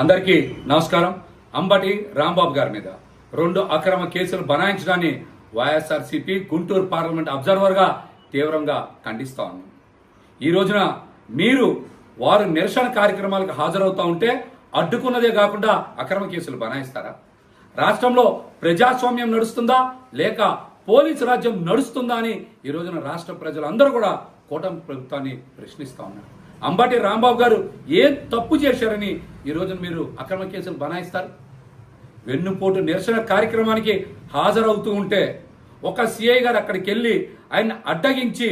అందరికీ నమస్కారం. అంబటి రాంబాబు గారి మీద 2 అక్రమ కేసులు బనాయించడాన్ని వైఎస్ఆర్సీపీ గుంటూరు పార్లమెంట్ అబ్జర్వర్గా తీవ్రంగా ఖండిస్తా ఉన్నాం. ఈ రోజున మీరు వారు నిరసన కార్యక్రమాలకు హాజరవుతూ ఉంటే అడ్డుకున్నదే కాకుండా అక్రమ కేసులు బనాయిస్తారా? రాష్ట్రంలో ప్రజాస్వామ్యం నడుస్తుందా లేక పోలీసు రాజ్యం నడుస్తుందా అని ఈ రోజున రాష్ట్ర ప్రజలందరూ కూడా కూటమి ప్రభుత్వాన్ని ప్రశ్నిస్తా ఉన్నారు. అంబటి రాంబాబు గారు ఏం తప్పు చేశారని ఈ రోజున మీరు అక్రమ కేసులు బనాయిస్తారు? వెన్నుపోటు నిరసన కార్యక్రమానికి హాజరవుతూ ఉంటే ఒక సిఐ గారు అక్కడికి వెళ్ళి ఆయన అడ్డగించి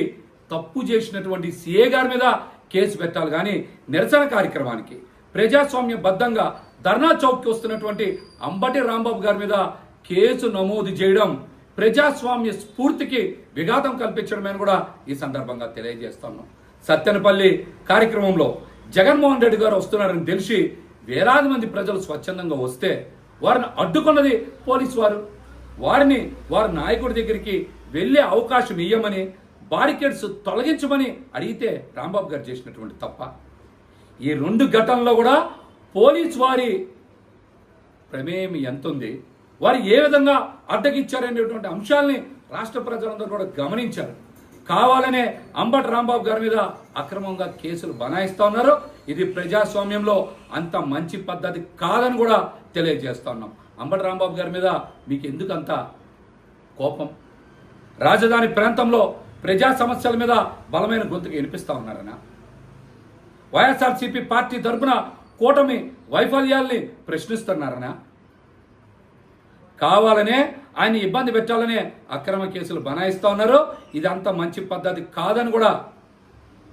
తప్పు చేసినటువంటి సిఐ గారి మీద కేసు పెట్టాలి కానీ నిరసన కార్యక్రమానికి ప్రజాస్వామ్యబద్ధంగా ధర్నా చౌక్కి వస్తున్నటువంటి అంబటి రాంబాబు గారి మీద కేసు నమోదు చేయడం ప్రజాస్వామ్య స్ఫూర్తికి విఘాతం కల్పించడమని కూడా ఈ సందర్భంగా తెలియజేస్తున్నాం. సత్తెనపల్లి కార్యక్రమంలో జగన్మోహన్ రెడ్డి గారు వస్తున్నారని తెలిసి వేలాది మంది ప్రజలు స్వచ్ఛందంగా వస్తే వారిని అడ్డుకున్నది పోలీసు వారు. వారి నాయకుడి దగ్గరికి వెళ్లే అవకాశం ఇయ్యమని బారికేడ్స్ తొలగించమని అడిగితే రాంబాబు గారు చేసినటువంటి తప్ప. ఈ 2 ఘటనల్లో కూడా పోలీసు వారి ప్రమేయం ఎంతుంది, వారు ఏ విధంగా అడ్డగిచ్చారనేటువంటి అంశాలని రాష్ట్ర ప్రజలందరూ కూడా గమనించారు. కావాలనే అంబటి రాంబాబు గారి మీద అక్రమంగా కేసులు బనాయిస్తా ఉన్నారు. ఇది ప్రజాస్వామ్యంలో అంత మంచి పద్ధతి కాదని కూడా తెలియజేస్తా ఉన్నాం. అంబటి రాంబాబు గారి మీద మీకు ఎందుకు అంత కోపం? రాజధాని ప్రాంతంలో ప్రజా సమస్యల మీద బలమైన గొంతుకు వినిపిస్తా ఉన్నారనా? వైఎస్ఆర్సీపీ పార్టీ తరఫున కూటమి వైఫల్యాల్ని ప్రశ్నిస్తున్నారనా? కావాలనే ఆయన ఇబ్బంది పెట్టాలనే అక్రమ కేసులు బనాయిస్తా ఉన్నారు. ఇదంతా మంచి పద్ధతి కాదని కూడా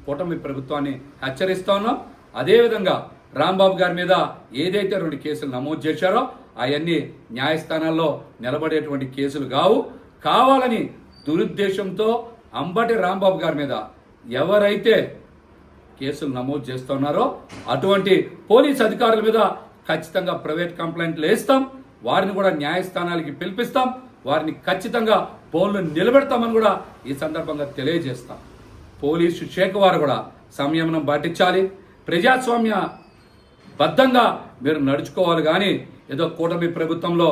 కూటమి ప్రభుత్వాన్ని హెచ్చరిస్తా ఉన్నాం. అదేవిధంగా రాంబాబు గారి మీద ఏదైతే 2 కేసులు నమోదు చేశారో అవన్నీ న్యాయస్థానాల్లో నిలబడేటువంటి కేసులు కావు. కావాలని దురుద్దేశంతో అంబటి రాంబాబు గారి మీద ఎవరైతే కేసులు నమోదు చేస్తున్నారో అటువంటి పోలీస్ అధికారుల మీద ఖచ్చితంగా ప్రైవేట్ కంప్లైంట్లు వేస్తాం. వారిని కూడా న్యాయస్థానాలకి పిలిపిస్తాం. వారిని ఖచ్చితంగా ఫోన్లు నిలబెడతామని కూడా ఈ సందర్భంగా తెలియజేస్తాం. పోలీసు శాఖ వారు కూడా సంయమనం పాటించాలి. ప్రజాస్వామ్య బద్ధంగా మీరు నడుచుకోవాలి కానీ ఏదో కూటమి ప్రభుత్వంలో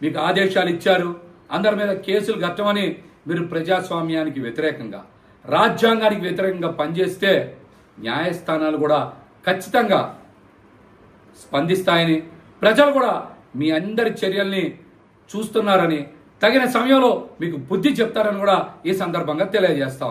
మీకు ఆదేశాలు ఇచ్చారు, అందరి మీద కేసులు కట్టమని మీరు ప్రజాస్వామ్యానికి వ్యతిరేకంగా, రాజ్యాంగానికి వ్యతిరేకంగా పనిచేస్తే న్యాయస్థానాలు కూడా ఖచ్చితంగా స్పందిస్తాయని, ప్రజలు కూడా మీ అందరి చర్యల్ని చూస్తున్నారని, తగిన సమయంలో మీకు బుద్ధి చెప్తారని కూడా ఈ సందర్భంగా తెలియజేస్తా ఉన్నాను.